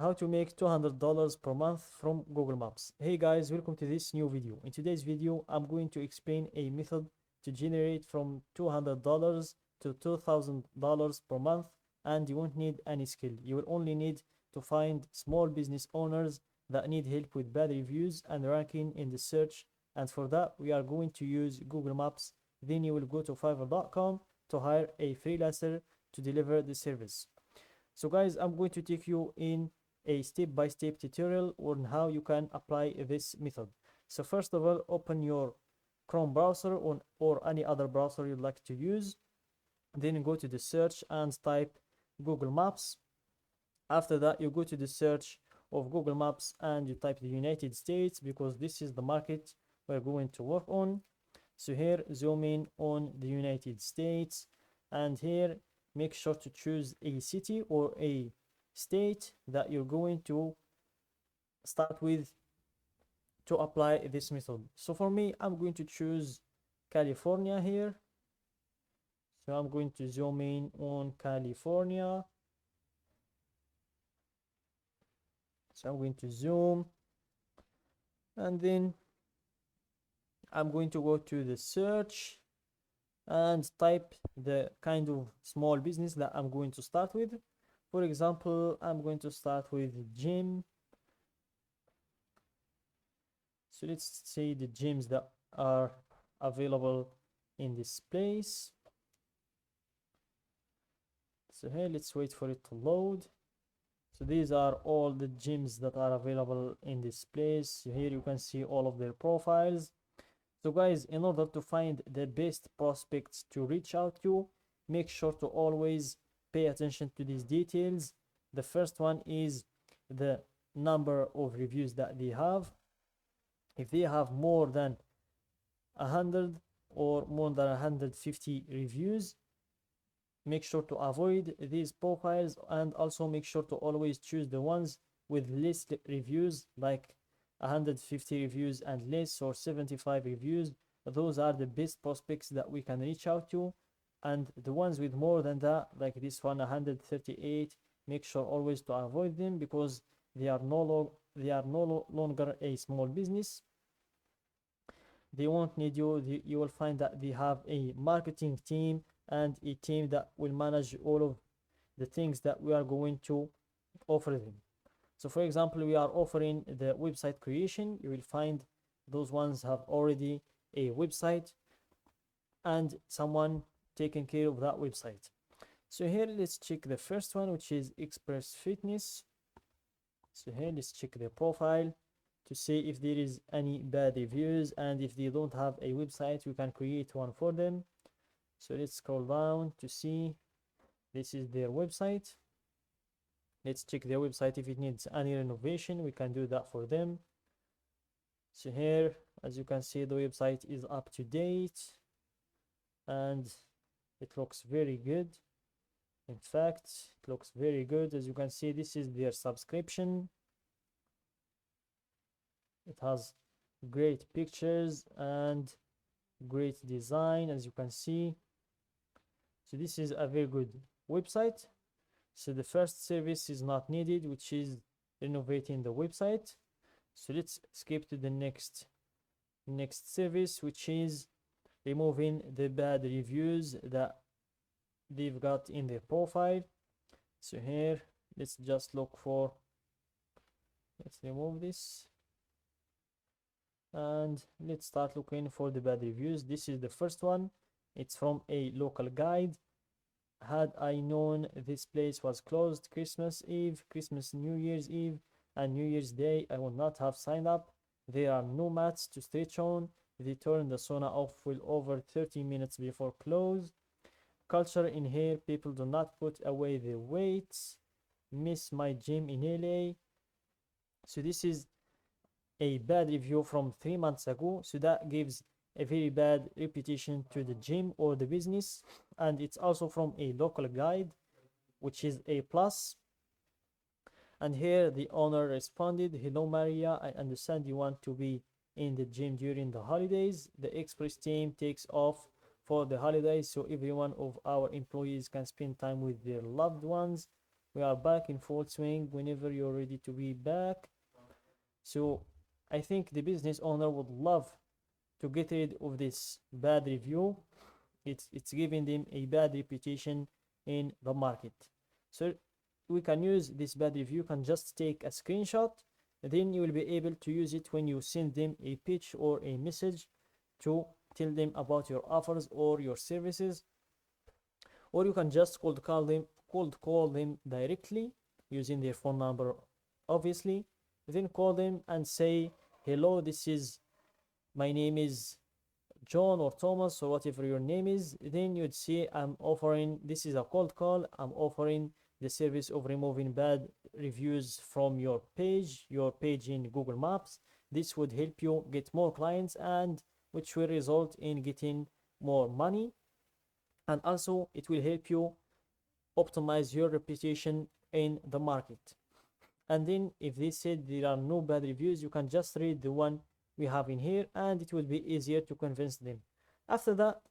how to make $200 per month from Google Maps. Hey guys, welcome to this new video. In today's video, I'm going to explain a method to generate from $200 to $2,000 per month, and you won't need any skill. You will only need to find small business owners that need help with bad reviews and ranking in the search, and for that we are going to use Google Maps. Then you will go to fiverr.com to hire a freelancer to deliver the service. So guys, I'm going to take you in a step-by-step tutorial on how you can apply this method. So first of all, open your Chrome browser or any other browser you'd like to use. Then go to the search and type Google Maps. After that, you go to the search of Google Maps and you type the United States, because this is the market we're going to work on. So here, zoom in on the United States, and here make sure to choose a city or a state that you're going to start with to apply this method. So for me, I'm going to choose California here. So I'm going to zoom in on California. So I'm going to zoom, and then I'm going to go to the search and type the kind of small business that I'm going to start with. For example, I'm going to start with gym. So let's say the gyms that are available in this place. So here, let's wait for it to load. So these are all the gyms that are available in this place. So here you can see all of their profiles. So guys, in order to find the best prospects to reach out to, make sure to always pay attention to these details. The first one is the number of reviews that they have. If they have more than 100 or more than 150 reviews, make sure to avoid these profiles, and also make sure to always choose the ones with less reviews, like 150 reviews and less, or 75 reviews. Those are the best prospects that we can reach out to. And the ones with more than that, like this one, 138, make sure always to avoid them, because they are no longer a small business. They won't need you. You will find that they have a marketing team and a team that will manage all of the things that we are going to offer them. So for example, we are offering the website creation. You will find those ones have already a website and someone taking care of that website. So here, let's check the first one, which is Express Fitness. So here, let's check their profile to see if there is any bad reviews, and if they don't have a website, we can create one for them. So let's scroll down to see. This is their website. Let's check their website. If it needs any renovation, we can do that for them. So here, as you can see, the website is up to date and it looks very good. In fact, it looks very good. As you can see, this is their subscription. It has great pictures and great design, as you can see. So this is a very good website. So the first service is not needed, which is renovating the website. So let's skip to the next service, which is removing the bad reviews that they've got in their profile. So here, let's just look for, let's remove this, and let's start looking for the bad reviews. This is the first one. It's from a local guide. Had I known this place was closed Christmas Eve, Christmas, New Year's Eve, and New Year's Day, I would not have signed up. There are no mats to stretch on. They turn the sauna off well over 30 minutes before close. Culture in here, people do not put away their weights. Miss my gym in LA. So this is a bad review from 3 months ago. So that gives a very bad reputation to the gym or the business, and it's also from a local guide, which is a plus. And here the owner responded, "Hello Maria, I understand you want to be in the gym during the holidays. The express team takes off for the holidays, so every one of our employees can spend time with their loved ones. We are back in full swing whenever you're ready to be back. So I think the business owner would love to get rid of this bad review. It's giving them a bad reputation in the market. So we can use this bad review. You can just take a screenshot, then you will be able to use it when you send them a pitch or a message to tell them about your offers or your services. Or you can just cold call them directly using their phone number, obviously. Then call them and say, hello, my name is John or Thomas or whatever your name is. Then you'd say, this is a cold call, I'm offering the service of removing bad reviews from your page in Google Maps. This would help you get more clients, and which will result in getting more money, and also it will help you optimize your reputation in the market. And then if they said there are no bad reviews, you can just read the one we have in here, and it will be easier to convince them. After that,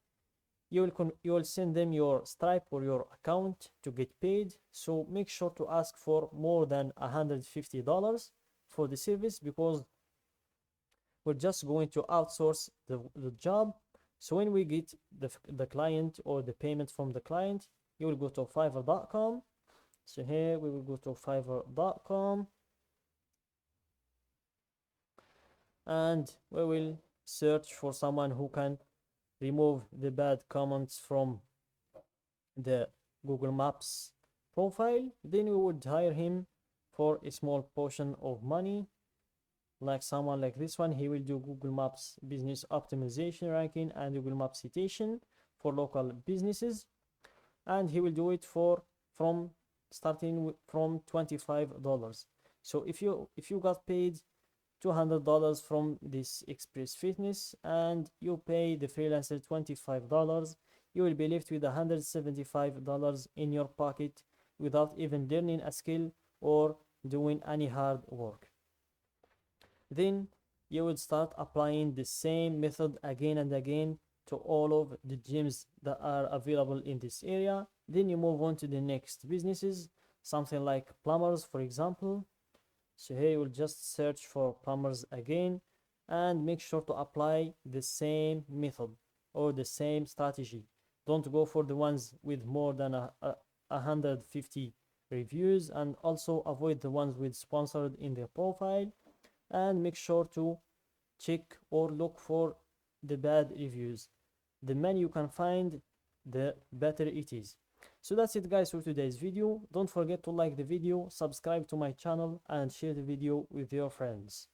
you will send them your Stripe or your account to get paid. So make sure to ask for more than $150 for the service, because we're just going to outsource the job. So when we get the client or the payment from the client, you will go to fiverr.com. So here we will go to fiverr.com, and we will search for someone who can remove the bad comments from the Google Maps profile. Then we would hire him for a small portion of money, like someone like this one. He will do Google Maps business optimization ranking and Google Maps citation for local businesses, and he will do it from starting from $25. So if you got paid $200 from this Express Fitness and you pay the freelancer $25, you will be left with $175 in your pocket without even learning a skill or doing any hard work. Then you would start applying the same method again and again to all of the gyms that are available in this area. Then you move on to the next businesses, something like plumbers, for example. So here you will just search for plumbers again, and make sure to apply the same method or the same strategy. Don't go for the ones with more than 150 reviews, and also avoid the ones with sponsored in their profile, and make sure to check or look for the bad reviews. The many you can find, the better it is. So that's it, guys, for today's video. Don't forget to like the video, subscribe to my channel, and share the video with your friends.